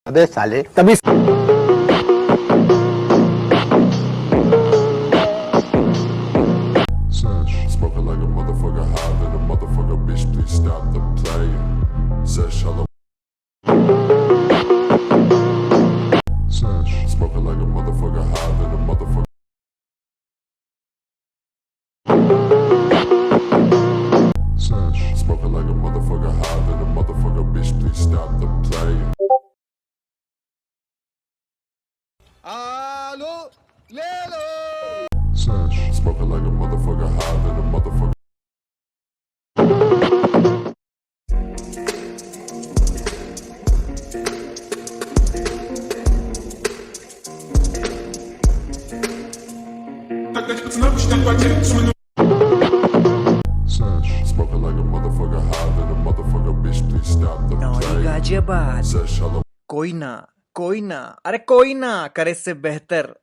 अबे साले तभी Smoking like a motherfucker, higher than a motherfucker, bitch, please stop the playing. Says shallow. Smoking like a motherfucker, higher than a motherfucker. Smoking like a motherfucker, higher than a motherfucker, bitch, please stop the playing. आलो ले लो Smoking like a motherfucker, higher than a motherfucker. Smoking like a motherfucker, higher than a motherfucker, bitch, please stop the playing. Ghaziabad Says shallow. कोई ना अरे कोई ना करे से बेहतर